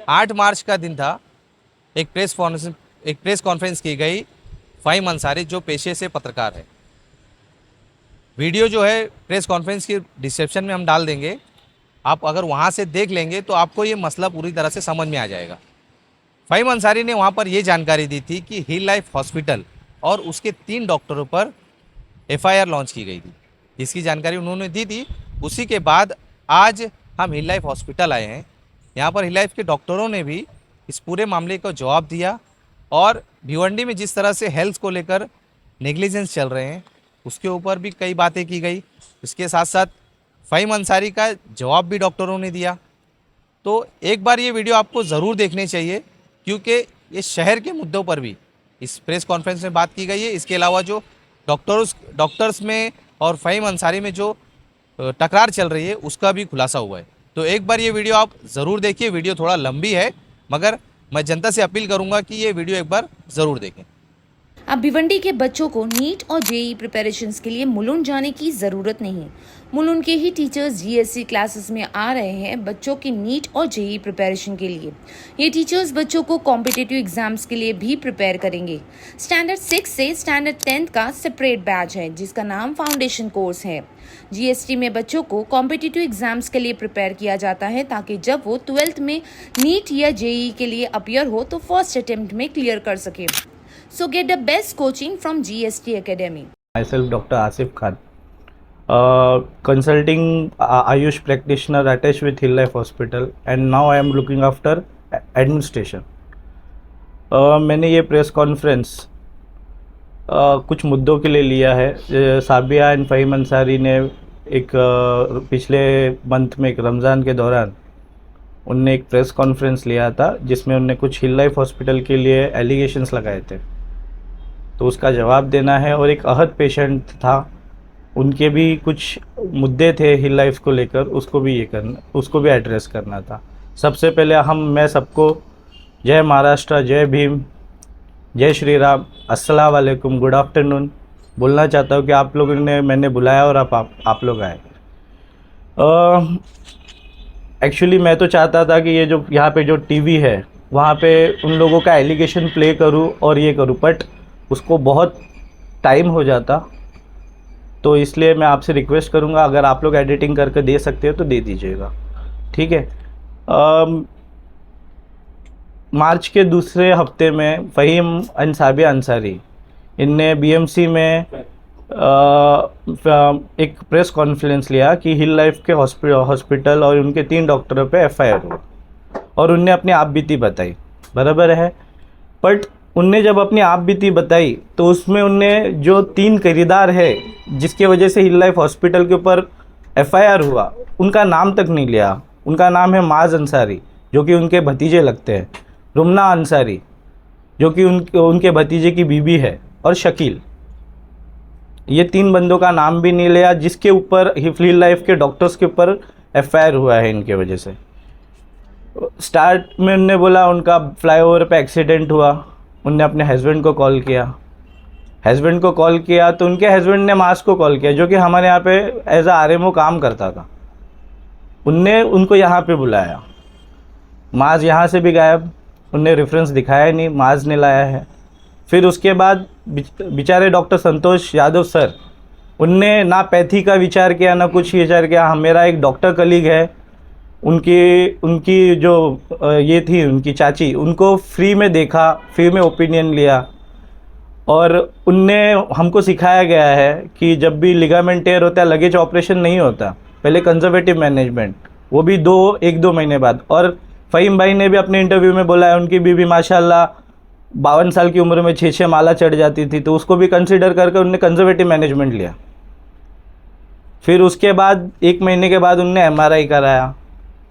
8 मार्च का दिन था। एक प्रेस कॉन्फ्रेंस की गई। फ़हीम अंसारी जो पेशे से पत्रकार है, वीडियो जो है प्रेस कॉन्फ्रेंस की डिस्क्रिप्शन में हम डाल देंगे। आप अगर वहाँ से देख लेंगे तो आपको ये मसला पूरी तरह से समझ में आ जाएगा। फ़हीम अंसारी ने वहाँ पर ये जानकारी दी थी कि हिल लाइफ हॉस्पिटल और उसके 3 डॉक्टरों पर एफआईआर लॉन्च की गई थी। इसकी जानकारी उन्होंने दी थी। उसी के बाद आज हम हिल लाइफ हॉस्पिटल आए हैं। यहाँ पर हिल लाइफ के डॉक्टरों ने भी इस पूरे मामले को जवाब दिया और भिवंडी में जिस तरह से हेल्थ को लेकर नेग्लिजेंस चल रहे हैं उसके ऊपर भी कई बातें की गई। इसके साथ साथ फ़हीम अंसारी का जवाब भी डॉक्टरों ने दिया। तो एक बार ये वीडियो आपको ज़रूर देखनी चाहिए, क्योंकि ये शहर के मुद्दों पर भी इस प्रेस कॉन्फ्रेंस में बात की गई है। इसके अलावा जो डॉक्टर्स में और फ़हीम अंसारी में जो टकरार चल रही है उसका भी खुलासा हुआ है। तो एक बार ये वीडियो आप ज़रूर देखिए। वीडियो थोड़ा लंबी है, मगर मैं जनता से अपील करूँगा कि ये वीडियो एक बार ज़रूर देखें। अब भिवंडी के बच्चों को नीट और जेईई प्रिपरेशंस के लिए मुलुंड जाने की ज़रूरत नहीं। मुलुंड के ही टीचर्स जीएससी क्लासेस में आ रहे हैं बच्चों की नीट और जेईई प्रिपरेशन के लिए। ये टीचर्स बच्चों को कॉम्पिटिटिव एग्जाम्स के लिए भी प्रिपेयर करेंगे। स्टैंडर्ड 6 से स्टैंडर्ड 10 का सेपरेट बैच है जिसका नाम फाउंडेशन कोर्स है। जीएसटी में बच्चों को कॉम्पिटिटिव एग्जाम्स के लिए प्रिपेयर किया जाता है ताकि जब वो 12th में नीट या जेईई के लिए अपीयर हो तो फर्स्ट अटेम्प्ट में क्लियर कर सके। So get the best coaching from GST Academy. Myself Dr. Asif Khan, consulting Ayush practitioner attached with Hill Life Hospital, and now I am looking after administration. मैंने ये press conference कुछ मुद्दों के लिए लिया है। साबिया एंड फ़हीम अंसारी ने एक पिछले मंथ में एक रमज़ान के दौरान उनने एक प्रेस कॉन्फ्रेंस लिया था जिसमें उनने कुछ हिल लाइफ हॉस्पिटल के लिए एलिगेशंस लगाए थे, तो उसका जवाब देना है। और एक अहद पेशेंट था, उनके भी कुछ मुद्दे थे हिल लाइफ को लेकर, उसको भी एड्रेस करना था। सबसे पहले मैं सबको जय महाराष्ट्र, जय भीम, जय श्री राम, अस्सलाम वालेकुम, गुड आफ्टरनून बोलना चाहता हूँ कि आप लोगों ने मैंने बुलाया और आप लोग आए। एक्चुअली मैं तो चाहता था कि ये जो यहाँ पे जो टीवी है वहाँ पे उन लोगों का एलिगेशन प्ले करूँ और ये करूँ, बट उसको बहुत टाइम हो जाता। तो इसलिए मैं आपसे रिक्वेस्ट करूँगा, अगर आप लोग एडिटिंग करके दे सकते हो तो दे दीजिएगा, ठीक है। मार्च के दूसरे हफ्ते में फ़हीम एंड साबिया अंसारी इनने बीएमसी में एक प्रेस कॉन्फ्रेंस लिया कि हिल लाइफ के हॉस्पिटल और उनके 3 डॉक्टरों पे एफआईआर हुआ और उनने अपनी आप बीती बताई, बराबर है। बट उनने जब अपनी आप बीती बताई तो उसमें उनने जो 3 किरदार है जिसके वजह से हिल लाइफ हॉस्पिटल के ऊपर एफआईआर हुआ, उनका नाम तक नहीं लिया। उनका नाम है माज अंसारी जो कि उनके भतीजे लगते हैं, रुमना अंसारी जो कि उनके भतीजे की बीबी है, और शकील। ये 3 बंदों का नाम भी नहीं लिया जिसके ऊपर हिल लाइफ के डॉक्टर्स के ऊपर एफआईआर हुआ है इनके वजह से। स्टार्ट में उनने बोला उनका फ्लाईओवर पे एक्सीडेंट हुआ। उनने अपने हस्बैंड को कॉल किया तो उनके हस्बैंड ने मास को कॉल किया जो कि हमारे यहाँ पे एज आ आरएमओ काम करता था। उनने उनको यहाँ पे बुलाया, माज यहाँ से भी गायब, उनने रेफरेंस दिखाया नहीं, माज ने लाया है। फिर उसके बाद बेचारे डॉक्टर संतोष यादव सर, उनने ना पैथी का विचार किया ना कुछ विचार किया। मेरा एक डॉक्टर कलीग है, उनकी जो ये थी उनकी चाची, उनको फ्री में देखा, फ्री में ओपिनियन लिया। और उनने हमको सिखाया गया है कि जब भी लिगामेंट टेयर होता है लगेज ऑपरेशन नहीं होता, पहले कंजर्वेटिव मैनेजमेंट, वो भी 1-2 महीने बाद। और फ़हीम भाई ने भी अपने इंटरव्यू में बोला है उनकी बीबी माशाल्लाह 52 साल की उम्र में 6 माला चढ़ जाती थी, तो उसको भी कंसिडर करके उनने कंजर्वेटिव मैनेजमेंट लिया। फिर उसके बाद 1 महीने के बाद उनने एमआरआई कराया।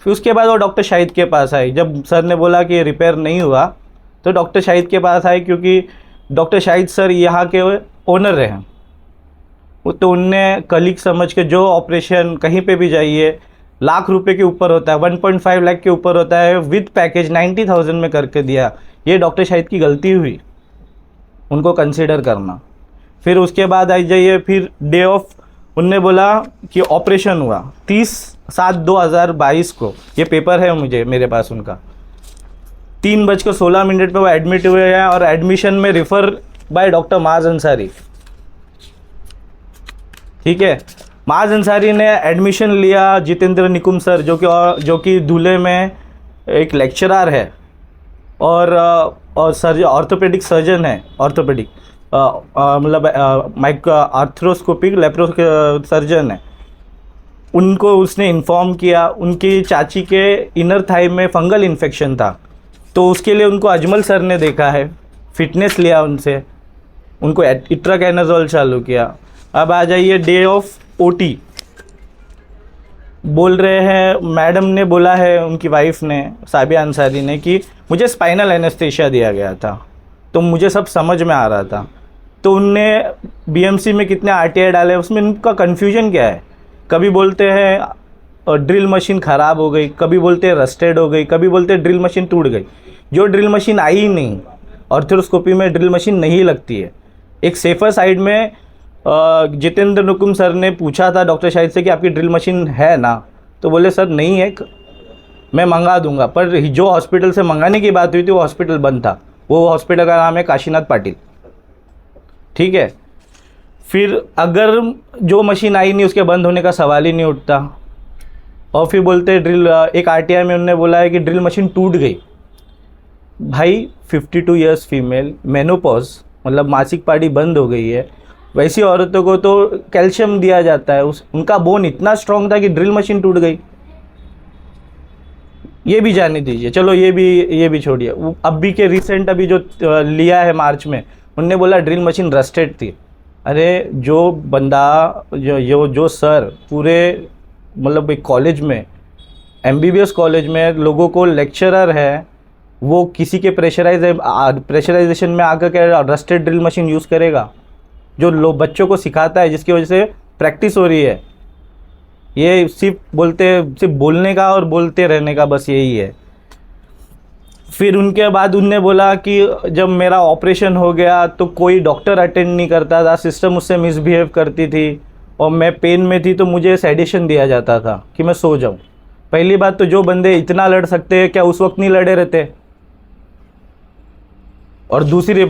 फिर उसके बाद वो डॉक्टर शाहिद के पास आई। जब सर ने बोला कि रिपेयर नहीं हुआ तो डॉक्टर शाहिद के पास आए, क्योंकि डॉक्टर शाहिद सर यहाँ के ओनर रहे हैं। तो उनने कलीग समझ के जो ऑपरेशन कहीं पे भी जाइए लाख रुपए के ऊपर होता है, 1.5 लाख के ऊपर होता है, विद पैकेज 90,000 में करके दिया। ये डॉक्टर शाहिद की गलती हुई, उनको कंसिडर करना। फिर उसके बाद आई जाइए, फिर डे ऑफ उनने बोला कि ऑपरेशन हुआ 30/7/2022 को, ये पेपर है मेरे पास उनका। 3:16 पे वो एडमिट हुए हैं और एडमिशन में रिफ़र बाय डॉक्टर माज अंसारी। ठीक है, माज अंसारी ने एडमिशन लिया जितेंद्र निकुम सर, जो कि धुले में एक लेक्चरर है और सर्जन, ऑर्थोपेडिक सर्जन है, ऑर्थोपेडिक मतलब माइक्रो आर्थ्रोस्कोपिक लेप्रो सर्जन है। उनको उसने इन्फॉर्म किया उनकी चाची के इनर थाई में फंगल इन्फेक्शन था, तो उसके लिए उनको अजमल सर ने देखा है, फिटनेस लिया उनसे, उनको इट्राकेनाजोल चालू किया। अब आ जाइए डे ऑफ ओटी, बोल रहे हैं, मैडम ने बोला है, उनकी वाइफ ने, साबिया अंसारी ने, कि मुझे स्पाइनल एनेस्थेशिया दिया गया था तो मुझे सब समझ में आ रहा था। तो उनने बीएमसी में कितने आरटीआई डाले, उसमें उनका कन्फ्यूजन क्या है, कभी बोलते हैं ड्रिल मशीन ख़राब हो गई, कभी बोलते हैं रस्टेड हो गई, कभी बोलते हैं ड्रिल मशीन टूट गई। जो ड्रिल मशीन आई ही नहीं, ऑर्थोस्कोपी में ड्रिल मशीन नहीं लगती है। एक सेफर साइड में जितेंद्र नुकुम सर ने पूछा था डॉक्टर शाहिद से कि आपकी ड्रिल मशीन है ना, तो बोले सर नहीं है, मैं मंगा दूंगा। पर जो हॉस्पिटल से मंगाने की बात हुई थी वो हॉस्पिटल बंद था, वो हॉस्पिटल का नाम है काशीनाथ पाटिल। ठीक है, फिर अगर जो मशीन आई नहीं उसके बंद होने का सवाल ही नहीं उठता। और फिर बोलते ड्रिल, एक आरटीआई में उन्होंने बोला है कि ड्रिल मशीन टूट गई। भाई 52 इयर्स फीमेल, मेनोपॉज मतलब मासिक पार्टी बंद हो गई है, वैसी औरतों को तो कैल्शियम दिया जाता है, उनका बोन इतना स्ट्रांग था कि ड्रिल मशीन टूट गई। ये भी जाने दीजिए, चलो ये भी छोड़िए। अभी के रिसेंट अभी जो लिया है मार्च में, उनने बोला ड्रिल मशीन रस्टेड थी। अरे जो बंदा जो सर पूरे मतलब एक कॉलेज में, एमबीबीएस कॉलेज में लोगों को लेक्चरर है, वो किसी के प्रेशराइजेशन में आकर के रस्टेड ड्रिल मशीन यूज़ करेगा? जो बच्चों को सिखाता है, जिसकी वजह से प्रैक्टिस हो रही है। ये सिर्फ बोलने का और बोलते रहने का बस यही है। फिर उनके बाद उनने बोला कि जब मेरा ऑपरेशन हो गया तो कोई डॉक्टर अटेंड नहीं करता था, सिस्टम उससे मिसबिहेव करती थी और मैं पेन में थी तो मुझे सेडेशन दिया जाता था कि मैं सो जाऊं। पहली बात तो जो बंदे इतना लड़ सकते हैं क्या उस वक्त नहीं लड़े रहते? और दूसरी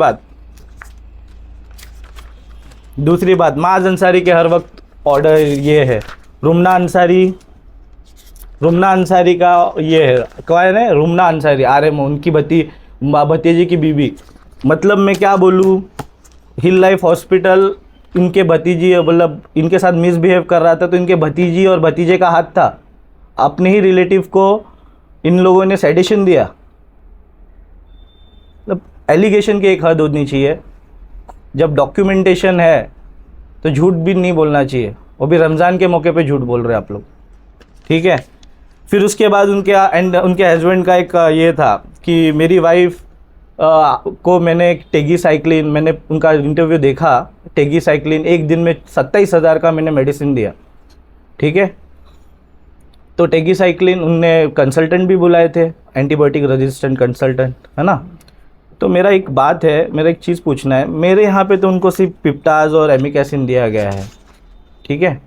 बात माज अंसारी के हर वक्त ऑर्डर ये है, रुमना अंसारी का ये है, कौन है रुमना अंसारी, आरएमओ, उनकी भतीजी की बीबी। मतलब मैं क्या बोलूँ, हिल लाइफ हॉस्पिटल इनके भतीजी मतलब इनके साथ मिसबिहेव कर रहा था तो इनके भतीजी और भतीजे का हाथ था। अपने ही रिलेटिव को इन लोगों ने सेडेशन दिया। मतलब एलिगेशन की एक हद होनी चाहिए। जब डॉक्यूमेंटेशन है तो झूठ भी नहीं बोलना चाहिए, वो भी रमज़ान के मौके पे झूठ बोल रहे हैं आप लोग। ठीक है, फिर उसके बाद उनके हस्बैंड का एक ये था कि मेरी वाइफ को मैंने टेगीसाइक्लिन, मैंने उनका इंटरव्यू देखा, टेगीसाइक्लिन एक दिन में 27,000 का मैंने मेडिसिन दिया। ठीक है, तो टेगीसाइक्लिन उनने कंसल्टेंट भी बुलाए थे, एंटीबायोटिक रेजिस्टेंट कंसल्टेंट, है ना। तो मेरा एक बात है, मेरा एक चीज़ पूछना है, मेरे यहाँ पे तो उनको सिर्फ पिप्टाज और एमिकैसिन दिया गया है। ठीक है,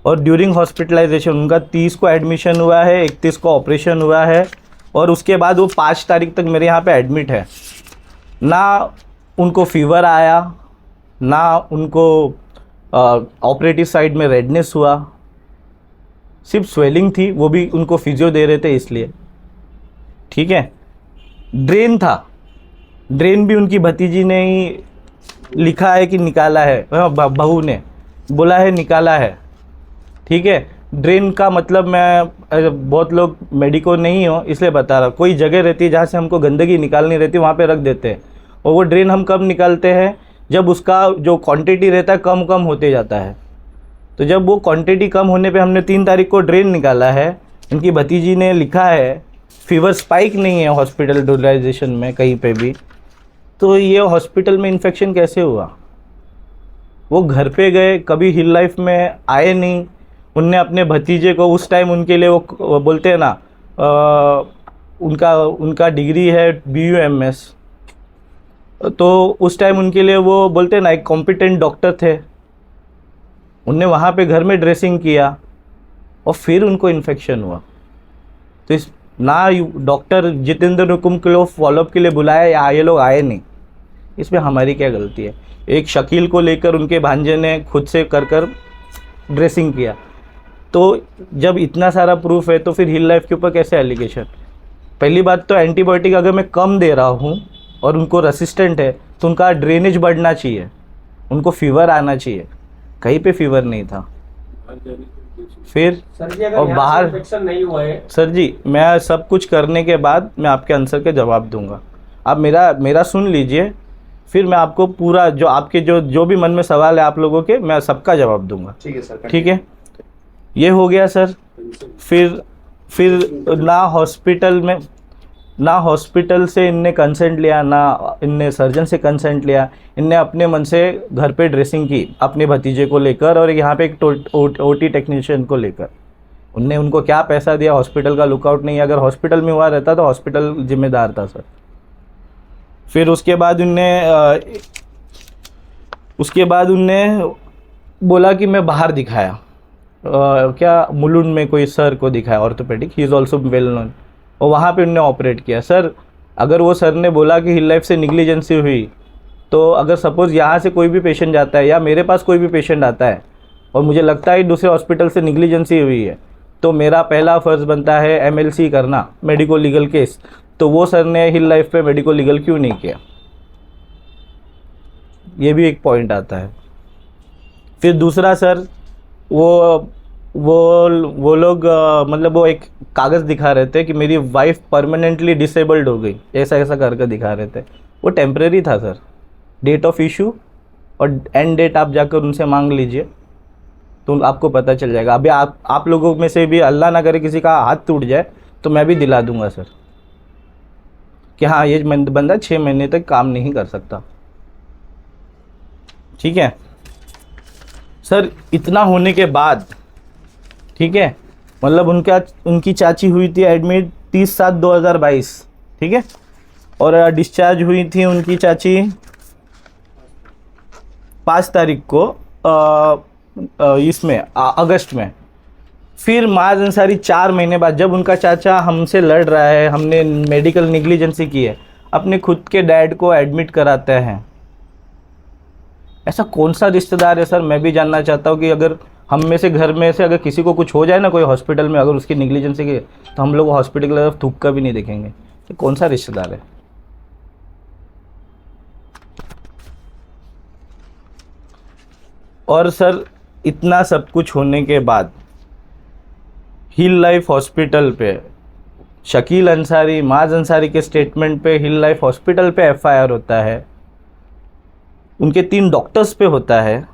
और ड्यूरिंग हॉस्पिटलाइजेशन उनका 30 को एडमिशन हुआ है, 31 को ऑपरेशन हुआ है और उसके बाद वो 5 तारीख तक मेरे यहाँ पे एडमिट है। ना उनको फीवर आया, ना उनको ऑपरेटिव साइड में रेडनेस हुआ, सिर्फ स्वेलिंग थी, वो भी उनको फिजियो दे रहे थे इसलिए। ठीक है, ड्रेन था, ड्रेन भी उनकी भतीजी ने ही लिखा है कि निकाला है, बहू ने बोला है निकाला है। ठीक है, ड्रेन का मतलब मैं बहुत लोग मेडिको नहीं हो इसलिए बता रहा, कोई जगह रहती है जहाँ से हमको गंदगी निकालनी रहती है, वहाँ पे रख देते हैं। और वो ड्रेन हम कब निकालते हैं, जब उसका जो क्वांटिटी रहता है कम होते जाता है। तो जब वो क्वांटिटी कम होने पे हमने 3 तारीख को ड्रेन निकाला है, इनकी भतीजी ने लिखा है फीवर स्पाइक नहीं है हॉस्पिटलाइजेशन में कहीं पे भी, तो ये हॉस्पिटल में इन्फेक्शन कैसे हुआ? वो घर पे गए, कभी हिल लाइफ में आए नहीं। उनने अपने भतीजे को उस टाइम उनके लिए वो बोलते हैं ना, उनका डिग्री है BUMS, तो उस टाइम उनके लिए वो बोलते हैं ना एक कॉम्पिटेंट डॉक्टर थे। उनने वहाँ पे घर में ड्रेसिंग किया और फिर उनको इन्फेक्शन हुआ। तो ना डॉक्टर जितेंद्र हुकुम को फॉलोअप के लिए बुलाया या ये लोग आए नहीं। इसमें हमारी क्या गलती है? एक शकील को लेकर उनके भांजे ने खुद से कर कर ड्रेसिंग किया, तो जब इतना सारा प्रूफ है तो फिर हिल लाइफ के ऊपर कैसे एलिगेशन? पहली बात तो एंटीबायोटिक अगर मैं कम दे रहा हूँ और उनको रेसिस्टेंट है तो उनका ड्रेनेज बढ़ना चाहिए, उनको फीवर आना चाहिए, कहीं पे फीवर नहीं था। फिर सर जी, अगर और यहाँ बाहर से इन्फेक्शन नहीं हुआ है, सर जी, मैं सब कुछ करने के बाद मैं आपके आंसर के जवाब दूंगा। आप मेरा सुन लीजिए, फिर मैं आपको पूरा जो आपके जो भी मन में सवाल है आप लोगों के, मैं सबका जवाब दूंगा। ठीक है सर। ठीक है, ये हो गया सर। फिर ना हॉस्पिटल से इनने कंसेंट लिया, ना इनने सर्जन से कंसेंट लिया, इनने अपने मन से घर पे ड्रेसिंग की अपने भतीजे को लेकर और यहाँ पे एक ओटी टेक्नीशियन को लेकर। उनने उनको क्या पैसा दिया? हॉस्पिटल का लुकआउट नहीं। अगर हॉस्पिटल में हुआ रहता तो हॉस्पिटल जिम्मेदार था सर। फिर उसके बाद उनने बोला कि मैं बाहर दिखाया, क्या मुलुंड में कोई सर को दिखाया orthopaedic, he is also well known, और वहाँ पे उनने ऑपरेट किया। सर अगर वो सर ने बोला कि हिल लाइफ से निग्लिजेंसी हुई, तो अगर सपोज़ यहाँ से कोई भी पेशेंट जाता है या मेरे पास कोई भी पेशेंट आता है और मुझे लगता है दूसरे हॉस्पिटल से निग्लिजेंसी हुई है, तो मेरा पहला फ़र्ज़ बनता है MLC करना, मेडिको लीगल केस। तो वो सर ने हिल लाइफ पे मेडिको लीगल क्यों नहीं किया? ये भी एक पॉइंट आता है। फिर दूसरा सर, वो लोग मतलब वो एक कागज़ दिखा रहे थे कि मेरी वाइफ परमानेंटली डिसेबल्ड हो गई, ऐसा करके दिखा रहे थे। वो टेम्परेरी था सर। डेट ऑफ इशू और एंड डेट आप जाकर उनसे मांग लीजिए तो आपको पता चल जाएगा। अभी आप लोगों में से भी अल्लाह ना करे किसी का हाथ टूट जाए तो मैं भी दिला दूंगा सर कि हाँ ये बंदा 6 महीने तक काम नहीं कर सकता। ठीक है सर। इतना होने के बाद, ठीक है, मतलब उनकी चाची हुई थी एडमिट 30/7/2022, ठीक है, और डिस्चार्ज हुई थी उनकी चाची 5 तारीख को इसमें अगस्त में। फिर माज अंसारी 4 महीने बाद, जब उनका चाचा हमसे लड़ रहा है, हमने मेडिकल निग्लिजेंसी की है, अपने खुद के डैड को एडमिट कराते हैं। ऐसा कौन सा रिश्तेदार है सर? मैं भी जानना चाहता हूँ कि अगर हम में से घर में से अगर किसी को कुछ हो जाए ना कोई हॉस्पिटल में, अगर उसकी निग्लिजेंसी की, तो हम लोग हॉस्पिटल की तरफ थूक का भी नहीं देखेंगे। तो कौन सा रिश्तेदार है? और सर इतना सब कुछ होने के बाद हिल लाइफ हॉस्पिटल पे शकील अंसारी, माज अंसारी के स्टेटमेंट पे हिल लाइफ हॉस्पिटल पे FIR होता है, उनके 3 डॉक्टर्स पे होता है।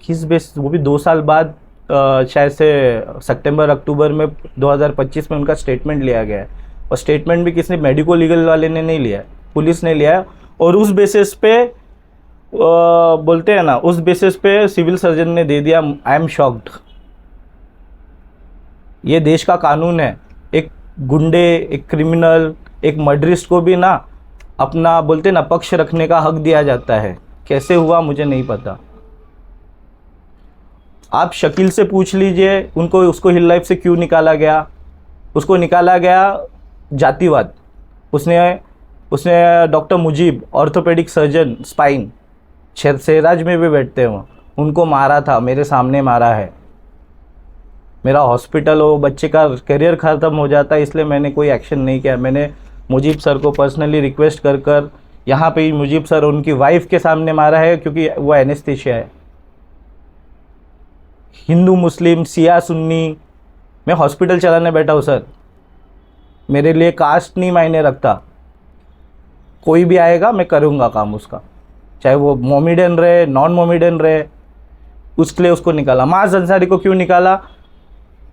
किस बेस? वो भी 2 साल बाद, शायद से सितंबर-अक्टूबर में 2025 में उनका स्टेटमेंट लिया गया है, और स्टेटमेंट भी किसने? मेडिको लीगल वाले ने नहीं लिया, पुलिस ने लिया है। और उस बेसिस पे बोलते हैं ना, उस बेसिस पे सिविल सर्जन ने दे दिया। I am shocked. ये देश का कानून है, एक गुंडे, एक क्रिमिनल, एक मर्डरिस्ट को भी ना अपना बोलते ना पक्ष रखने का हक दिया जाता है। कैसे हुआ मुझे नहीं पता। आप शकील से पूछ लीजिए उसको हिल लाइफ से क्यों निकाला गया। उसको निकाला गया जातिवाद। उसने doctor Mujib, orthopaedic surgeon spine, शहराज में भी बैठते हैं, उनको मारा था, मेरे सामने मारा है। मेरा हॉस्पिटल हो, बच्चे का करियर ख़त्म हो जाता है, इसलिए मैंने कोई एक्शन नहीं किया। मैंने मुजीब सर को पर्सनली रिक्वेस्ट कर यहाँ पे ही मुजीब सर उनकी वाइफ के सामने मारा है, क्योंकि वो एनेस्थीसिया है। हिंदू, मुस्लिम, सिया, सुन्नी, मैं हॉस्पिटल चलाने बैठा हूँ सर। मेरे लिए कास्ट नहीं मायने रखता। कोई भी आएगा मैं करूँगा काम उसका, चाहे वो मोमेडियन रहे, नॉन मोमेडियन रहे, उसके लिए उसको निकाला। माज अंसारी को क्यों निकाला,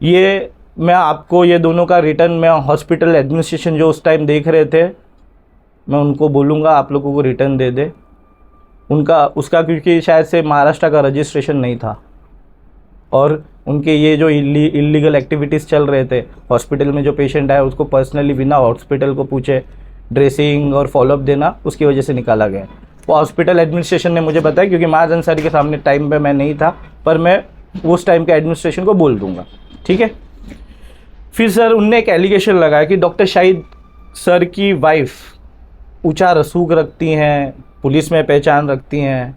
ये मैं आपको ये दोनों का रिटर्न, मैं हॉस्पिटल एडमिनिस्ट्रेशन जो उस टाइम देख रहे थे, मैं उनको बोलूँगा आप लोगों को रिटर्न दे दे उसका, क्योंकि शायद से महाराष्ट्र का रजिस्ट्रेशन नहीं था, और उनके ये जो इलीगल एक्टिविटीज़ चल रहे थे हॉस्पिटल में, जो पेशेंट आया उसको पर्सनली बिना हॉस्पिटल को पूछे ड्रेसिंग और फॉलोअप देना, उसकी वजह से निकाला गया। वो हॉस्पिटल एडमिनिस्ट्रेशन ने मुझे बताया, क्योंकि माज अंसारी के सामने टाइम पे मैं नहीं था, पर मैं उस टाइम के एडमिनिस्ट्रेशन को बोल दूंगा। ठीक है। फिर सर उनने एक एलिगेशन लगाया कि डॉक्टर शाहिद सर की वाइफ ऊंचा रसूख रखती हैं, पुलिस में पहचान रखती हैं,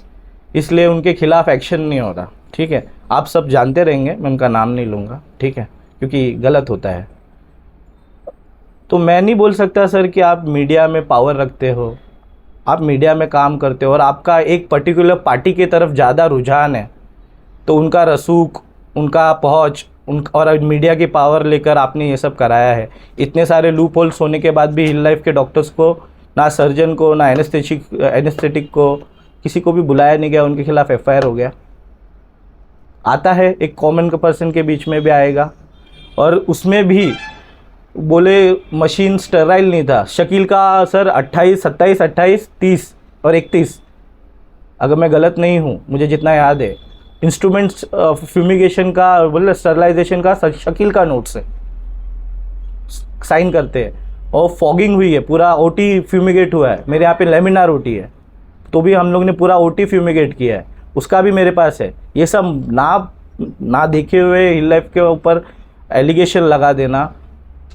इसलिए उनके खिलाफ एक्शन नहीं हो रहा। ठीक है, आप सब जानते रहेंगे, मैं उनका नाम नहीं लूँगा, ठीक है, क्योंकि गलत होता है। तो मैं नहीं बोल सकता सर कि आप मीडिया में पावर रखते हो, आप मीडिया में काम करते हो और आपका एक पर्टिकुलर पार्टी की तरफ ज़्यादा रुझान है, तो उनका रसूख, उनका पहुँच, और मीडिया की पावर लेकर आपने ये सब कराया है। इतने सारे लूप होल्स होने के बाद भी हिल लाइफ के डॉक्टर्स को, ना सर्जन को, ना एनेस्थेटिक को, किसी को भी बुलाया नहीं गया, उनके खिलाफ एफआईआर हो गया। आता है, एक कॉमन पर्सन के बीच में भी आएगा। और उसमें भी बोले मशीन स्टेराइल नहीं था। शकील का सर 28, 27, 28, 30 और 31, अगर मैं गलत नहीं हूँ, मुझे जितना याद है, इंस्ट्रूमेंट्स फ्यूमिगेशन का बोले स्टरलाइजेशन का शकील का नोट्स है, साइन करते हैं। और फॉगिंग हुई है, पूरा ओटी फ्यूमिगेट हुआ है। मेरे यहाँ पे लेमिनार ओटी है, तो भी हम लोग ने पूरा ओटी फ्यूमिगेट किया है, उसका भी मेरे पास है। ये सब ना देखे हुए हिल लाइफ के ऊपर एलिगेशन लगा देना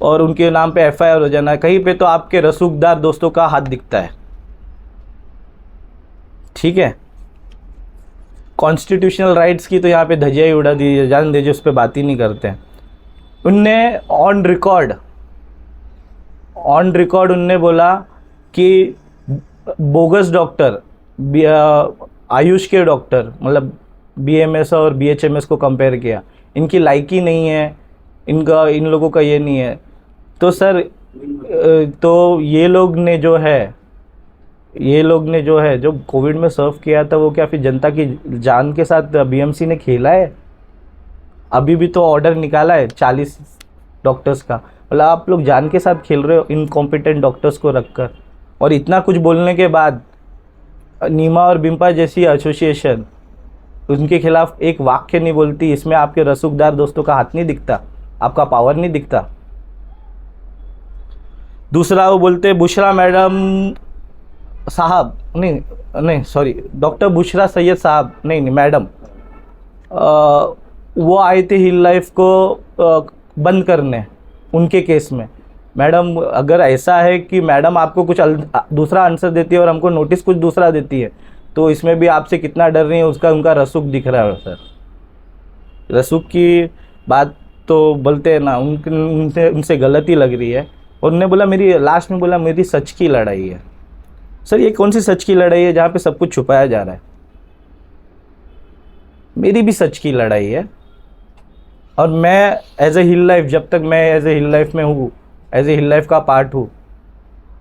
और उनके नाम पे एफआईआर हो जाना, कहीं पे तो आपके रसूखदार दोस्तों का हाथ दिखता है। ठीक है, कॉन्स्टिट्यूशनल राइट्स की तो यहाँ पे धजिया ही उड़ा दी, जान दीजिए, उस पर बात ही नहीं करते हैं। उनने ऑन रिकॉर्ड उनने बोला कि बोगस डॉक्टर, आयुष के डॉक्टर, मतलब बीएमएस और बीएचएमएस को कंपेयर किया, इनकी लायकी नहीं है, इन लोगों का ये नहीं है। तो सर तो ये लोग ने जो है जो कोविड में सर्व किया था, वो क्या फिर जनता की जान के साथ बीएमसी ने खेला है? अभी भी तो ऑर्डर निकाला है 40 डॉक्टर्स का, मतलब आप लोग जान के साथ खेल रहे हो इनकॉम्पिटेंट डॉक्टर्स को रखकर। और इतना कुछ बोलने के बाद नीमा और बिम्पा जैसी एसोसिएशन उनके खिलाफ एक वाक्य नहीं बोलती। इसमें आपके रसूखदार दोस्तों का हाथ नहीं दिखता, आपका पावर नहीं दिखता। दूसरा वो बोलते बुशरा मैडम साहब, नहीं सॉरी, डॉक्टर बुशरा सैयद साहब, नहीं मैडम, वो आए थे हिल लाइफ को बंद करने उनके केस में। मैडम अगर ऐसा है कि मैडम आपको कुछ दूसरा आंसर देती है और हमको नोटिस कुछ दूसरा देती है, तो इसमें भी आपसे कितना डर रही है, उसका उनका रसूख दिख रहा है सर। रसूख की बात तो बोलते हैं ना, उनसे गलती लग रही है। और उन्होंने बोला लास्ट में बोला मेरी सच की लड़ाई है। सर ये कौन सी सच की लड़ाई है जहाँ पे सब कुछ छुपाया जा रहा है? मेरी भी सच की लड़ाई है। और मैं एज ए हिल लाइफ, जब तक मैं एज ए हिल लाइफ में हूँ, एज ए हिल लाइफ का पार्ट हूँ,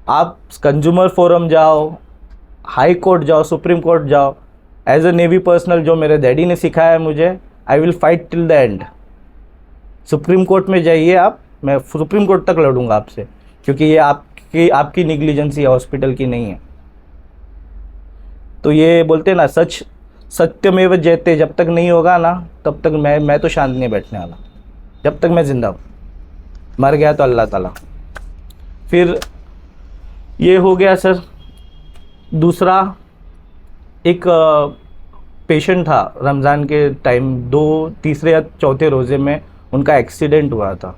आप कंज्यूमर फोरम जाओ, हाई कोर्ट जाओ, सुप्रीम कोर्ट जाओ, एज ए नेवी पर्सनल जो मेरे डैडी ने सिखाया है मुझे, I will fight till the end. Supreme court में जाइए आप, मैं सुप्रीम कोर्ट तक लड़ूंगा आपसे, क्योंकि ये आपकी निग्लिजेंसी है, हॉस्पिटल की नहीं है। तो ये बोलते हैं ना, सत्यमेव जयते, जब तक नहीं होगा ना तब तक मैं तो शांत नहीं बैठने वाला, जब तक मैं जिंदा हूँ। मर गया तो अल्लाह ताला। फिर ये हो गया सर। दूसरा, एक पेशेंट था रमज़ान के टाइम, 2, 3 या 4 रोज़े में उनका एक्सीडेंट हुआ था।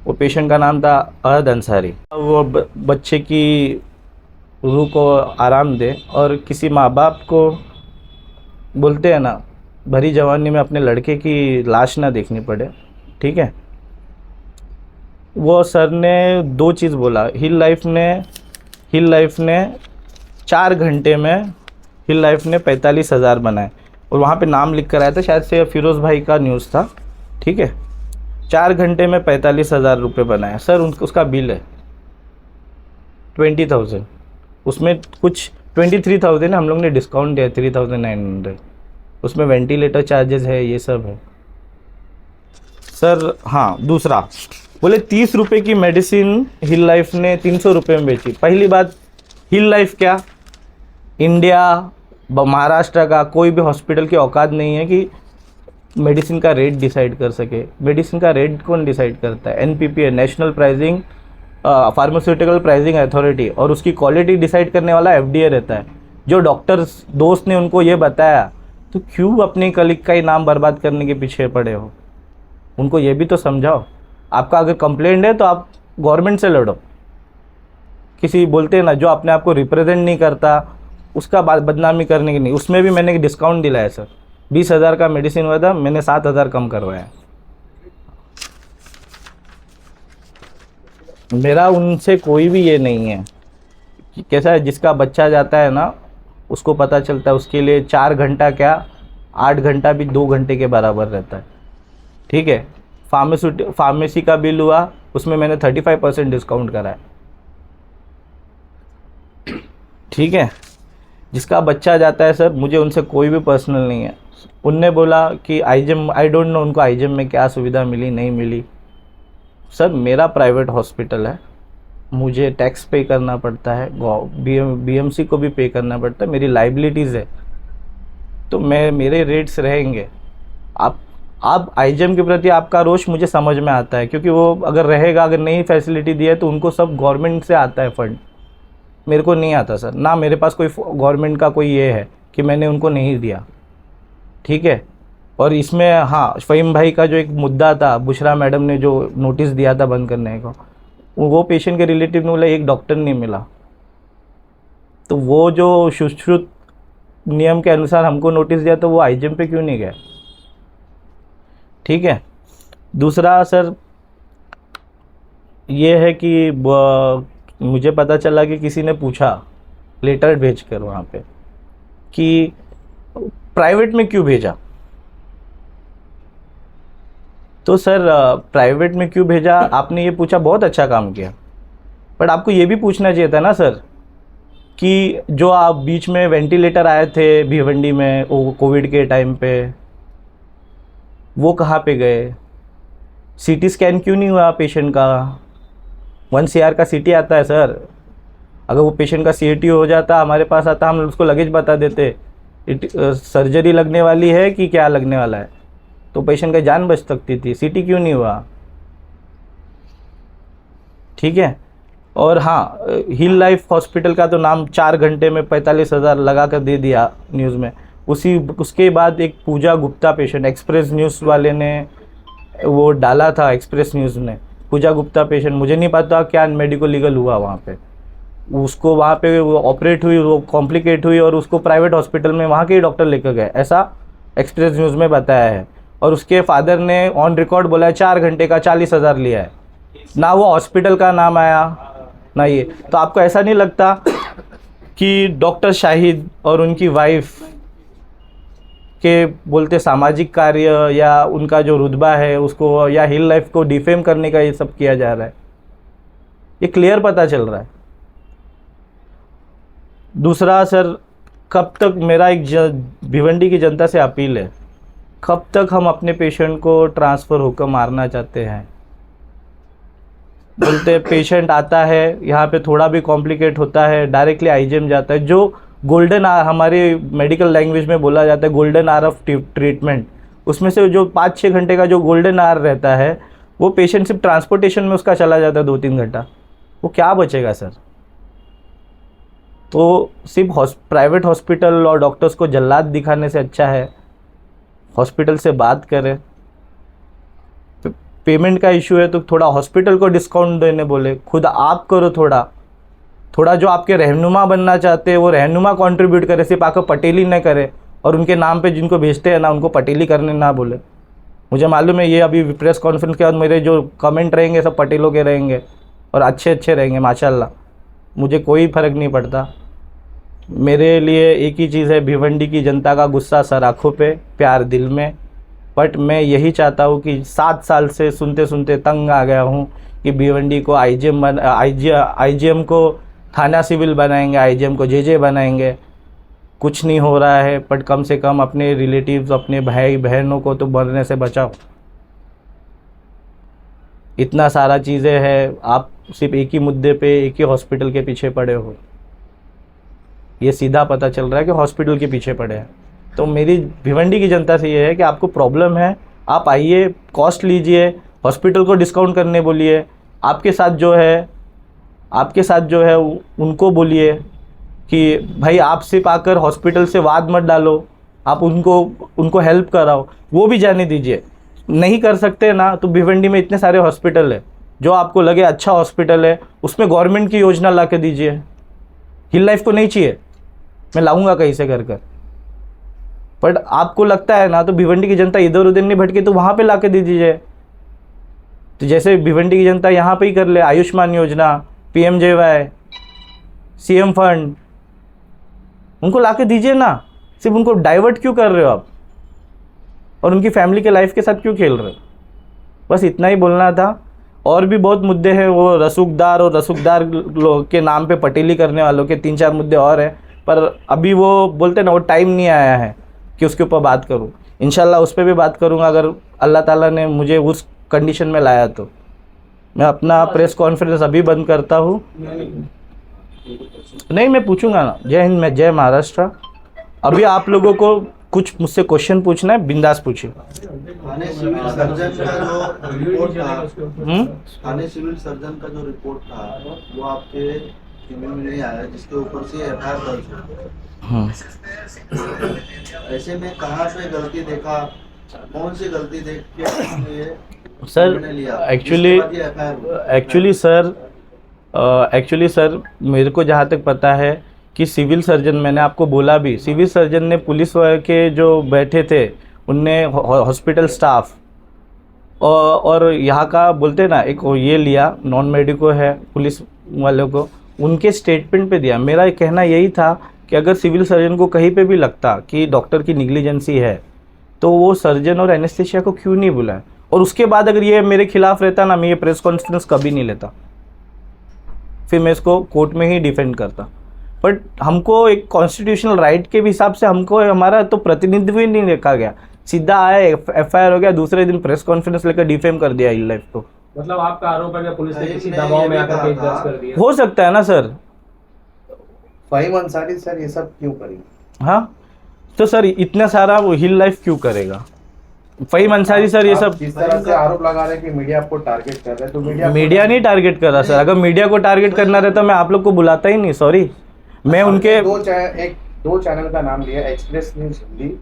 वो पेशेंट का नाम था अहद अंसारी। वो बच्चे की रूह को आराम दे, और किसी माँ बाप को बोलते हैं ना, भरी जवानी में अपने लड़के की लाश ना देखनी पड़े। ठीक है, वो सर ने 2 चीज़ बोला। हिल लाइफ ने 4 घंटे में हिल लाइफ ने 45,000 बनाए, और वहाँ पे नाम लिख कर आया था, शायद से फिरोज़ भाई का न्यूज़ था। ठीक है, 4 घंटे में 45,000 रुपये बनाए। सर उसका बिल है 20,000, उसमें कुछ 23,000 हम लोग ने डिस्काउंट दिया, 3,900, उसमें वेंटिलेटर चार्जेस है, ये सब है सर। हाँ, दूसरा बोले 30 रुपये की मेडिसिन हिल लाइफ ने 300 रुपये में बेची। पहली बात, हिल लाइफ क्या, इंडिया महाराष्ट्र का कोई भी हॉस्पिटल की औकात नहीं है कि मेडिसिन का रेट डिसाइड कर सके। मेडिसिन का रेट कौन डिसाइड करता है? NPPA, national pricing pharmaceutical pricing authority, और उसकी क्वालिटी डिसाइड करने वाला FDA रहता है। जो डॉक्टर्स दोस्त ने उनको ये बताया, तो क्यों अपने कलीग का ही नाम बर्बाद करने के पीछे पड़े हो? उनको ये भी तो समझाओ। आपका अगर कंप्लेंट है तो आप गवर्नमेंट से लड़ो। किसी बोलते हैं ना जो अपने आप को रिप्रेजेंट नहीं करता उसका बदनामी करने की नहीं। उसमें भी मैंने डिस्काउंट दिलाया सर। 20,000 का मेडिसिन हुआ था, मैंने 7,000 कम करवाया। मेरा उनसे कोई भी ये नहीं है। कैसा है, जिसका बच्चा जाता है ना उसको पता चलता है, उसके लिए 4 घंटा क्या 8 घंटा भी 2 घंटे के बराबर रहता है। ठीक है, फार्मेसी का बिल हुआ, उसमें मैंने 35% डिस्काउंट करा है। ठीक है, जिसका बच्चा जाता है सर, मुझे उनसे कोई भी पर्सनल नहीं है। उनने बोला कि आईजेम, आई डोंट नो उनको आईजेम में क्या सुविधा मिली नहीं मिली। सर मेरा प्राइवेट हॉस्पिटल है, मुझे टैक्स पे करना पड़ता है, बीएमसी को भी पे करना पड़ता है, मेरी लाइबिलिटीज़ है, तो मेरे रेट्स रहेंगे। आप आईजेम के प्रति आपका रोष मुझे समझ में आता है, क्योंकि वो अगर रहेगा, अगर नहीं फैसिलिटी दिया है तो उनको सब गवर्नमेंट से आता है फंड, मेरे को नहीं आता सर। ना मेरे पास कोई गवर्नमेंट का कोई ये है कि मैंने उनको नहीं दिया। ठीक है, और इसमें हाँ, फ़हीम भाई का जो एक मुद्दा था, बुशरा मैडम ने जो नोटिस दिया था बंद करने का, वो पेशेंट के रिलेटिव ने बोला एक डॉक्टर नहीं मिला, तो वो जो सुश्रुत नियम के अनुसार हमको नोटिस दिया तो वो आईजेम पे क्यों नहीं गया। ठीक है, दूसरा सर ये है कि मुझे पता चला कि किसी ने पूछा लेटर भेज कर वहाँ पे कि प्राइवेट में क्यों भेजा। तो सर प्राइवेट में क्यों भेजा आपने ये पूछा, बहुत अच्छा काम किया, बट आपको ये भी पूछना चाहिए था ना सर कि जो आप बीच में वेंटिलेटर आए थे भिवंडी में कोविड के टाइम पे, वो कहाँ पे गए। सीटी स्कैन क्यों नहीं हुआ पेशेंट का। 1 CR का सीटी आता है सर, अगर वो पेशेंट का सीटी हो जाता, हमारे पास आता, हम उसको लगेज बता देते सर्जरी लगने वाली है कि क्या लगने वाला है, तो पेशेंट का जान बच सकती थी। सीटी क्यों नहीं हुआ। ठीक है, और हाँ, हिल लाइफ हॉस्पिटल का तो नाम 4 घंटे में 45,000 लगा कर दे दिया न्यूज़ में। उसके बाद एक पूजा गुप्ता पेशेंट, एक्सप्रेस न्यूज़ वाले ने वो डाला था, एक्सप्रेस न्यूज़ ने, पूजा गुप्ता पेशेंट, मुझे नहीं पता क्या मेडिको लीगल हुआ वहाँ पे, उसको वहाँ पे वो ऑपरेट हुई, वो कॉम्प्लिकेट हुई और उसको प्राइवेट हॉस्पिटल में वहाँ के ही डॉक्टर लेकर गए, ऐसा एक्सप्रेस न्यूज़ में बताया है। और उसके फादर ने ऑन रिकॉर्ड बोला है 4 घंटे का 40,000 लिया है, ना वो हॉस्पिटल का नाम आया ना ये। तो आपको ऐसा नहीं लगता कि डॉक्टर शाहिद और उनकी वाइफ के बोलते सामाजिक कार्य या उनका जो रुतबा है उसको, या हिल लाइफ को डिफेम करने का ये सब किया जा रहा है, ये क्लियर पता चल रहा है। दूसरा सर, कब तक, मेरा एक भिवंडी की जनता से अपील है, कब तक हम अपने पेशेंट को ट्रांसफ़र होकर मारना चाहते हैं। बोलते पेशेंट आता है यहाँ पे, थोड़ा भी कॉम्प्लिकेट होता है, डायरेक्टली आईजीएम जाता है, जो गोल्डन आवर हमारी मेडिकल लैंग्वेज में बोला जाता है, गोल्डन आवर ऑफ ट्रीटमेंट, उसमें से जो 5-6 घंटे का जो गोल्डन आवर रहता है, वो पेशेंट सिर्फ ट्रांसपोर्टेशन में उसका चला जाता है 2-3 घंटा, वो क्या बचेगा सर। तो सिर्फ प्राइवेट हॉस्पिटल और डॉक्टर्स को जल्लाद दिखाने से अच्छा है हॉस्पिटल से बात करें। पेमेंट का इशू है तो थोड़ा हॉस्पिटल को डिस्काउंट देने बोले, खुद आप करो थोड़ा जो आपके रहनुमा बनना चाहते हैं वो रहनुमा कंट्रीब्यूट करे, सिर्फ आकर पटेली न करे, और उनके नाम पे जिनको भेजते हैं ना उनको पटेली करने ना बोले। मुझे मालूम है ये अभी प्रेस कॉन्फ्रेंस के बाद मेरे जो कमेंट रहेंगे सब पटेलों के रहेंगे और अच्छे रहेंगे माशाल्लाह, मुझे कोई फ़र्क नहीं पड़ता। मेरे लिए एक ही चीज़ है, भिवंडी की जनता का गुस्सा सर आँखों पे, प्यार दिल में। बट मैं यही चाहता हूँ कि 7 साल से सुनते सुनते तंग आ गया हूँ कि भिवंडी को आईजीएम को थाना सिविल बनाएंगे, आईजीएम को जेजे बनाएंगे, कुछ नहीं हो रहा है। बट कम से कम अपने रिलेटिव्स, अपने भाई बहनों को तो मरने से बचाओ। इतना सारा चीज़ें हैं, आप सिर्फ एक ही मुद्दे पे, एक ही हॉस्पिटल के पीछे पड़े हो। ये सीधा पता चल रहा है कि हॉस्पिटल के पीछे पड़े हैं। तो मेरी भिवंडी की जनता से ये है कि आपको प्रॉब्लम है, आप आइए, कॉस्ट लीजिए, हॉस्पिटल को डिस्काउंट करने बोलिए, आपके साथ जो है उनको बोलिए कि भाई आप सिर्फ आकर हॉस्पिटल से वाद मत डालो, आप उनको हेल्प कराओ, वो भी जाने दीजिए। नहीं कर सकते ना तो भिवंडी में इतने सारे हॉस्पिटल है, जो आपको लगे अच्छा हॉस्पिटल है उसमें गवर्नमेंट की योजना ला के दीजिए। हिल लाइफ को नहीं चाहिए, मैं लाऊंगा कहीं से कर कर, बट आपको लगता है ना तो भिवंडी की जनता इधर उधर नहीं भटके तो वहाँ पे ला के दे दीजिए। तो जैसे भिवंडी की जनता यहाँ पे ही कर ले, आयुष्मान योजना, PMJY, CM फंड, उनको ला के दीजिए ना। सिर्फ उनको डाइवर्ट क्यों कर रहे हो आप, और उनकी फैमिली के लाइफ के साथ क्यों खेल रहे हो? बस इतना ही बोलना था। और भी बहुत मुद्दे हैं, वो रसूखदार और रसूखदार लोग के नाम पे पटेली करने वालों के 3-4 मुद्दे और हैं, पर अभी वो बोलते ना वो टाइम नहीं आया है कि उसके ऊपर बात करूं। इंशाल्लाह उस पर भी बात करूंगा अगर अल्लाह ताला ने मुझे उस कंडीशन में लाया तो। मैं अपना प्रेस कॉन्फ्रेंस अभी बंद करता हूँ। नहीं, मैं पूछूंगा ना। जय हिंद, मैं जय महाराष्ट्र। अभी आप लोगों को कुछ मुझसे क्वेश्चन पूछना है, बिंदास पूछिए। थाने सिविल सर्जन का जो रिपोर्ट था, थाने सिविल सर्जन का जो रिपोर्ट था वो आपके ईमेल में नहीं आया, जिसके ऊपर से FIR दर्ज हो। ऐसे में कहाँ पे गलती देखा, कौन सी गलती देख के आपने ये सर निर्णय लिया? एक्चुअली सर मेरे को जहाँ तक पता है कि सिविल सर्जन, मैंने आपको बोला भी, सिविल सर्जन ने पुलिस के जो बैठे थे उनने हॉस्पिटल स्टाफ और यहाँ का बोलते ना एक ये लिया, नॉन मेडिको है पुलिस वालों को, उनके स्टेटमेंट पे दिया। मेरा कहना यही था कि अगर सिविल सर्जन को कहीं पे भी लगता कि डॉक्टर की निग्लिजेंसी है तो वो सर्जन और एनेस्थेशिया को क्यों नहीं बुलाया, और उसके बाद अगर ये मेरे खिलाफ रहता ना, मैं ये प्रेस कॉन्फ्रेंस कभी नहीं लेता, फिर मैं इसको कोर्ट में ही डिफेंड करता। बट हमको एक कॉन्स्टिट्यूशनल राइट के हिसाब से हमको हमारा तो प्रतिनिधित्व ही नहीं रखा गया, सीधा आया FIR हो गया, दूसरे दिन प्रेस कॉन्फ्रेंस लेकर डिफेम कर दिया हिल लाइफ को। मतलब आपका आरोप है कि पुलिस ने किसी दबाव में आकर केस दर्ज कर दिया? हो सकता है ना सर। फ़हीम अंसारी सर ये सब क्यों करी? हाँ, तो सर इतना सारा वो हिल लाइफ क्यों करेगा? फ़हीम अंसारी सर ये सब जिस तरह से आरोप लगा रहे हैं कि मीडिया आपको टारगेट कर रहा है, तो मीडिया नहीं टारगेट कर रहा सर। अगर मीडिया को टारगेट करना रहता मैं आप लोग को बुलाता ही नहीं। सॉरी, मैं उनके दो चैनल का नाम लिया, एक्सप्रेस न्यूज हिंदी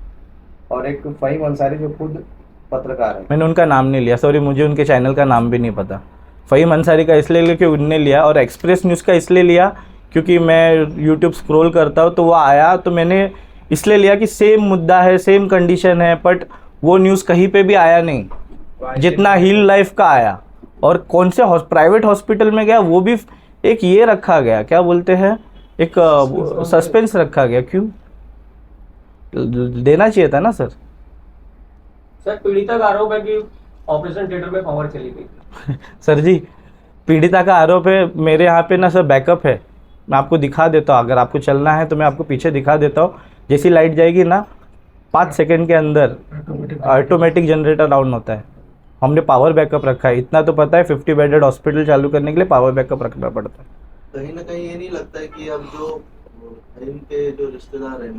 और एक फ़हीम अंसारी जो खुद पत्रकार है। मैंने उनका नाम नहीं लिया, सॉरी, मुझे उनके चैनल का नाम भी नहीं पता। फ़हीम अंसारी का इसलिए लिया कि उनने लिया, और एक्सप्रेस न्यूज़ का इसलिए लिया क्योंकि मैं यूट्यूब स्क्रॉल करता हूँ तो वो आया, तो मैंने इसलिए लिया कि सेम मुद्दा है, सेम कंडीशन है, बट वो न्यूज़ कहीं पे भी आया नहीं जितना हिल लाइफ का आया। और कौन से प्राइवेट हॉस्पिटल में गया वो भी एक ये रखा गया, क्या बोलते हैं, एक सस्पेंस रखा गया। क्यों देना चाहिए था ना सर। सर पीड़िता का आरोप है कि ऑपरेशन थिएटर में पावर चली गई। सर जी, पीड़िता का आरोप है, मेरे यहाँ पे ना सर बैकअप है, मैं आपको दिखा देता हूँ। अगर आपको चलना है तो मैं आपको पीछे दिखा देता हूँ। जैसी लाइट जाएगी ना 5 सेकंड के अंदर ऑटोमेटिक जनरेटर डाउन होता है। हमने पावर बैकअप रखा है, इतना तो पता है। 50 बेडेड हॉस्पिटल चालू करने के लिए पावर बैकअप रखना पड़ता है। कहीं ना कहीं ये नहीं लगता है कि अब जो फ़हीम के जो रिश्तेदार है,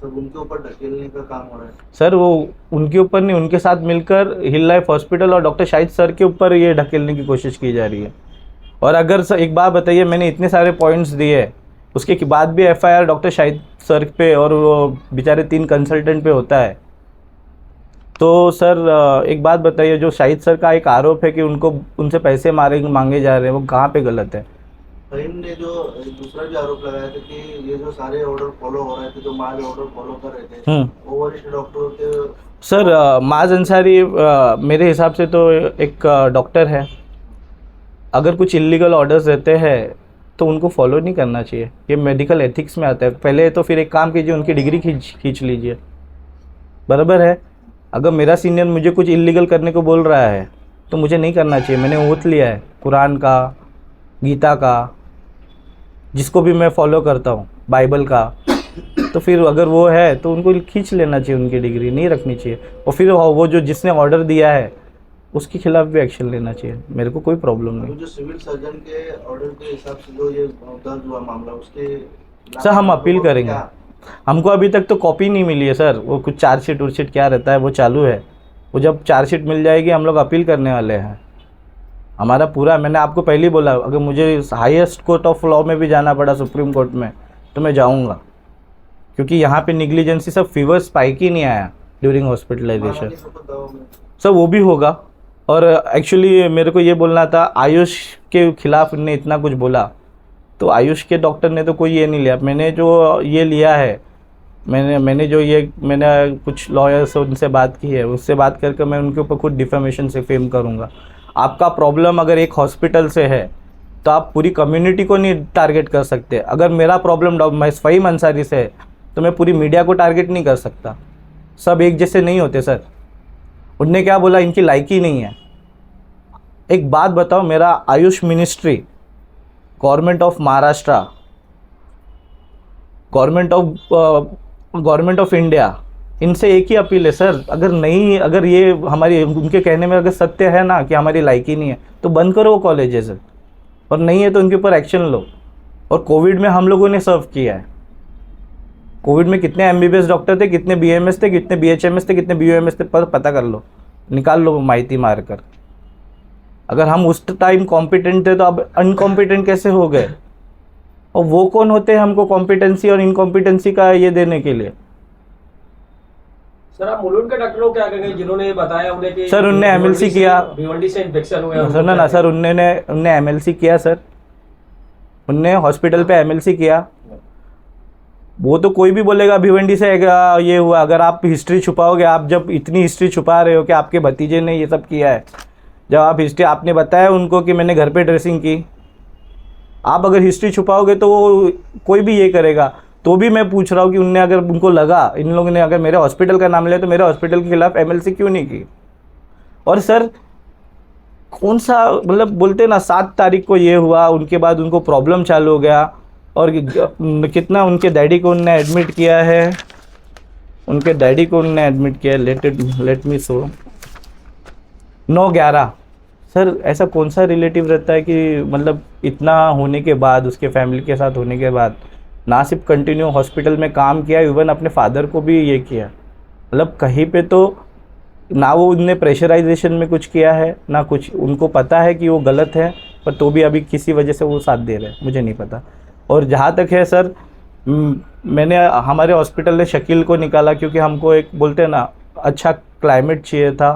सब उनके ऊपर ढकेलने का काम हो रहा है? सर वो उनके ऊपर नहीं, उनके साथ मिलकर हिल लाइफ हॉस्पिटल और डॉक्टर शाहिद सर के ऊपर ये ढकेलने की कोशिश की जा रही है। और अगर सर एक बात बताइए, मैंने इतने सारे पॉइंट्स दिए, उसके बाद भी FIR डॉक्टर शाहिद सर पे और वो बेचारे 3 कंसल्टेंट पे होता है। तो सर एक बात बताइए, जो शाहिद सर का एक आरोप है कि उनसे पैसे मांगे जा रहे हैं, वो कहाँ पे गलत है? फ़हीम ने जो दूसरा भी आरोप लगाया था कि ये जो सारे ऑर्डर फॉलो हो रहे थे, जो माज ऑर्डर फॉलो कर रहे थे, वो वरिष्ठ डॉक्टरों के। सर माज अंसारी मेरे हिसाब से तो एक डॉक्टर है। अगर कुछ इलीगल ऑर्डर्स रहते हैं तो उनको फॉलो नहीं करना चाहिए, ये मेडिकल एथिक्स में आता है। पहले तो फिर एक काम कीजिए, उनकी डिग्री खींच लीजिए, बराबर है। अगर मेरा सीनियर मुझे कुछ इलीगल करने को बोल रहा है तो मुझे नहीं करना चाहिए। मैंने ओथ लिया है कुरान का, गीता का, जिसको भी मैं फॉलो करता हूँ, बाइबल का। तो फिर अगर वो है तो उनको खींच लेना चाहिए, उनकी डिग्री नहीं रखनी चाहिए। और फिर वो जो जिसने ऑर्डर दिया है उसके खिलाफ भी एक्शन लेना चाहिए। मेरे को कोई प्रॉब्लम नहीं। जो सिविल सर्जन के ऑर्डर के हिसाब से जो ये दर्ज हुआ मामला, उसके सर हम अपील करेंगे। हमको अभी तक तो कॉपी नहीं मिली है सर। वो कुछ चार्जशीट क्या रहता है वो चालू है। वो जब चार्जशीट मिल जाएगी हम लोग अपील करने वाले हैं। हमारा पूरा, मैंने आपको पहले ही बोला, अगर मुझे हाईएस्ट कोर्ट ऑफ लॉ में भी जाना पड़ा, सुप्रीम कोर्ट में, तो मैं जाऊंगा। क्योंकि यहाँ पे निग्लिजेंसी सब फीवर स्पाइक ही नहीं आया, ड्यूरिंग हॉस्पिटलाइजेशन। माना नहीं तो दवा में सर वो भी होगा। और एक्चुअली मेरे को ये बोलना था, आयुष के खिलाफ उनने इतना कुछ बोला, तो आयुष के डॉक्टर ने तो कोई ये नहीं लिया। मैंने जो ये लिया है, मैंने कुछ लॉयर्स से उनसे बात की है, उससे बात करके मैं उनके ऊपर खुद डिफेमेशन से फेम करूँगा। आपका प्रॉब्लम अगर एक हॉस्पिटल से है तो आप पूरी कम्युनिटी को नहीं टारगेट कर सकते। अगर मेरा प्रॉब्लम फ़हीम अंसारी से है तो मैं पूरी मीडिया को टारगेट नहीं कर सकता। सब एक जैसे नहीं होते सर। उनने क्या बोला, इनकी लायकी नहीं है। एक बात बताओ, मेरा Ayush ministry, government of Maharashtra, government of India, इनसे एक ही अपील है सर, अगर ये हमारी उनके कहने में अगर सत्य है ना कि हमारी लायकी नहीं है तो बंद करो वो कॉलेजेस, और नहीं है तो उनके ऊपर एक्शन लो। और कोविड में हम लोगों ने सर्व किया है। कोविड में कितने एमबीबीएस डॉक्टर थे, कितने बीएमएस थे, कितने बीएचएमएस थे, कितने बीयूएमएस थे, पता कर लो, निकाल लो माहिती मारकर। अगर हम उस टाइम कॉम्पिटेंट थे तो अब अनकॉम्पिटेंट कैसे हो गए? और वो कौन होते हैं हमको कॉम्पिटेंसी और इनकॉम्पिटेंसी का ये देने के लिए? सर आप मुलुंड के डॉक्टरों को क्या कहेंगे जिन्होंने ये बताया उन्हें कि सर उनने एमएलसी किया, भिवंडी से इन्फेक्शन हुआ है? सुनो ना सर, उनने एमएलसी किया सर, उनने हॉस्पिटल पे एमएलसी किया। वो तो कोई भी बोलेगा भिवंडी से ये हुआ। अगर आप हिस्ट्री छुपाओगे, आप जब इतनी हिस्ट्री छुपा रहे हो कि आपके भतीजे ने ये सब किया है, जब आप हिस्ट्री, आपने बताया उनको कि मैंने घर पे ड्रेसिंग की, आप अगर हिस्ट्री छुपाओगे तो वो कोई भी ये करेगा। तो भी मैं पूछ रहा हूँ कि उनने अगर उनको लगा, इन लोगों ने अगर मेरे हॉस्पिटल का नाम लिया तो मेरे हॉस्पिटल के खिलाफ एमएलसी क्यों नहीं की? और सर कौन सा, मतलब बोलते ना 7 तारीख को ये हुआ, उनके बाद उनको प्रॉब्लम चालू हो गया। और कितना उनके डैडी को उनने एडमिट किया है, उनके डैडी को उनने एडमिट किया है, लेट मी सो 9/11। सर ऐसा कौन सा रिलेटिव रहता है कि मतलब इतना होने के बाद, उसके फैमिली के साथ होने के बाद, ना सिर्फ कंटिन्यू हॉस्पिटल में काम किया, इवन अपने फादर को भी ये किया। मतलब कहीं पे तो ना वो उनने प्रेशराइजेशन में कुछ किया है ना कुछ, उनको पता है कि वो गलत है, पर तो भी अभी किसी वजह से वो साथ दे रहे हैं, मुझे नहीं पता। और जहाँ तक है सर, मैंने हमारे हॉस्पिटल ने शकील को निकाला क्योंकि हमको एक बोलते हैं ना अच्छा क्लाइमेट चाहिए था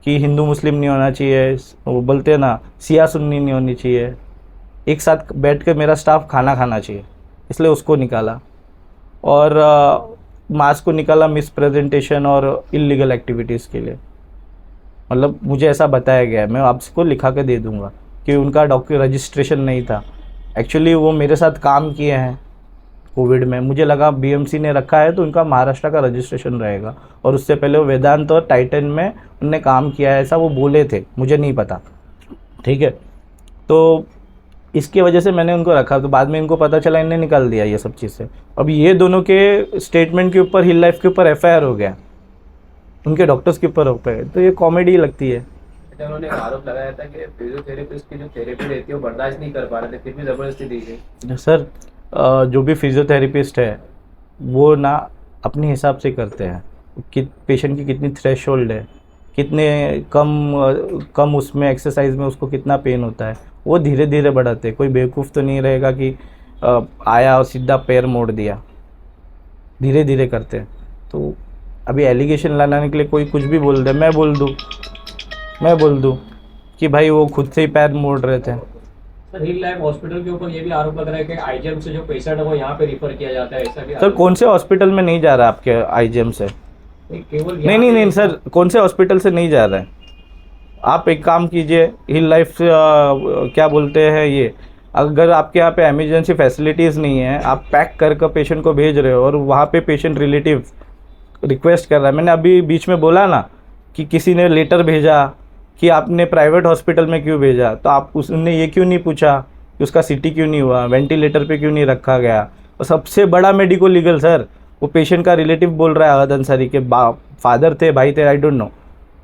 कि हिंदू मुस्लिम नहीं होना चाहिए, वो बोलते हैं ना सिया सुन्नी नहीं होनी चाहिए, एक साथ बैठ के मेरा स्टाफ खाना खाना चाहिए, इसलिए उसको निकाला। और मास को निकाला मिस प्रेजेंटेशन और इलीगल एक्टिविटीज़ के लिए। मतलब मुझे ऐसा बताया गया है, मैं आपको लिखा के दे दूंगा कि उनका डॉक्टर रजिस्ट्रेशन नहीं था। एक्चुअली वो मेरे साथ काम किए हैं कोविड में, मुझे लगा बीएमसी ने रखा है तो उनका महाराष्ट्र का रजिस्ट्रेशन रहेगा, और उससे पहले वो वेदांत और टाइटन में उनने काम किया है, ऐसा वो बोले थे, मुझे नहीं पता। ठीक है, तो इसकी वजह से मैंने उनको रखा, तो बाद में इनको पता चला, इन्हें निकाल दिया ये सब चीज़ से। अब ये दोनों के स्टेटमेंट के ऊपर हिल लाइफ के ऊपर एफआईआर हो गया, उनके डॉक्टर्स के ऊपर हो गए, तो ये कॉमेडी लगती है। उन्होंने आरोप लगाया था कि फिजियोथेरेपिस्ट की जो थेरेपी रहती है वो बर्दाश्त नहीं कर पा रहे थे, फिर भी ज़बरदस्ती दी गई। सर जो भी फिजियोथेरेपिस्ट है वो ना अपने हिसाब से करते हैं कि पेशेंट की कितनी थ्रेशोल्ड है, कितने कम उसमें एक्सरसाइज में उसको कितना पेन होता है, वो धीरे धीरे बढ़ाते हैं। कोई बेवकूफ़ तो नहीं रहेगा कि आया और सीधा पैर मोड़ दिया, धीरे धीरे करते हैं। तो अभी एलिगेशन लगाने के लिए कोई कुछ भी बोल दे, मैं बोल दूँ कि भाई वो खुद से ही पैर मोड़ रहे थे। सर हिल लाइफ हॉस्पिटल के ऊपर ये भी आरोप लग रहा है कि आईजीएम से जो पेशेंट है वो यहाँ पे रिफर किया जाता है, ऐसा भी सर कौन से हॉस्पिटल में नहीं जा रहा आपके आईजीएम से? केवल नहीं सर, कौन से हॉस्पिटल से नहीं जा रहा है? आप एक काम कीजिए, हिल लाइफ क्या बोलते हैं ये, अगर आपके यहाँ पे एमरजेंसी फैसिलिटीज़ नहीं है, आप पैक कर पेशेंट को भेज रहे हो और वहाँ पे पेशेंट रिलेटिव रिक्वेस्ट कर रहा है, मैंने अभी बीच में बोला ना कि किसी ने लेटर भेजा कि आपने प्राइवेट हॉस्पिटल में क्यों भेजा, तो आप उसने ये क्यों नहीं पूछा कि उसका सीटी क्यों नहीं हुआ, वेंटिलेटर पे क्यों नहीं रखा गया? और सबसे बड़ा मेडिको लीगल सर, वो पेशेंट का रिलेटिव बोल रहा है, अहद अंसारी के फादर थे, भाई थे, आई डोंट नो,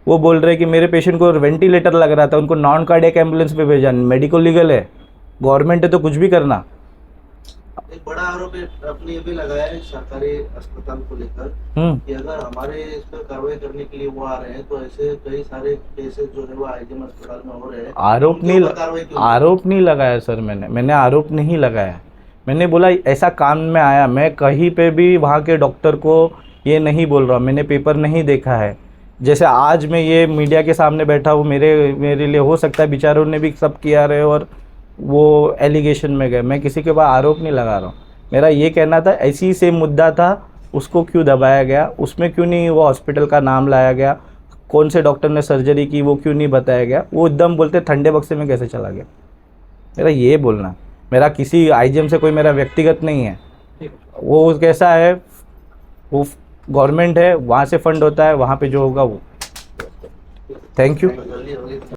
वो बोल रहे हैं कि मेरे पेशेंट को वेंटिलेटर लग रहा था, उनको नॉन कार्डियक एम्बुलेंस पे भेजा। मेडिको लीगल है, गवर्नमेंट है तो कुछ भी करना। एक बड़ा आरोप अपने ये भी लगाया है सरकारी अस्पताल को लेकर कि अगर हमारे इस पर कार्रवाई करने के लिए वो आ रहे हैं तो ऐसे कई सारे केसेस जो है वो आईजीएम अस्पताल में हो रहे हैं। आरोप नहीं लगाया सर, मैंने आरोप नहीं लगाया। मैंने बोला ऐसा काम में आया, मैं कहीं पे भी वहाँ के डॉक्टर को ये नहीं बोल रहा हूँ, मैंने पेपर नहीं देखा है। जैसे आज मैं ये मीडिया के सामने बैठा हूँ, मेरे लिए हो सकता है बेचारों ने भी सब किया रहे और वो एलिगेशन में गए। मैं किसी के ऊपर आरोप नहीं लगा रहा हूँ। मेरा ये कहना था ऐसी ही सेम मुद्दा था, उसको क्यों दबाया गया, उसमें क्यों नहीं वो हॉस्पिटल का नाम लाया गया, कौन से डॉक्टर ने सर्जरी की वो क्यों नहीं बताया गया। वो एकदम बोलते ठंडे बक्से में कैसे चला गया। मेरा ये बोलना, मेरा किसी आईजीएम से कोई मेरा व्यक्तिगत नहीं है। वो कैसा है, वो गवर्नमेंट है, वहाँ से फंड होता है, वहाँ पे जो होगा वो। Thank you.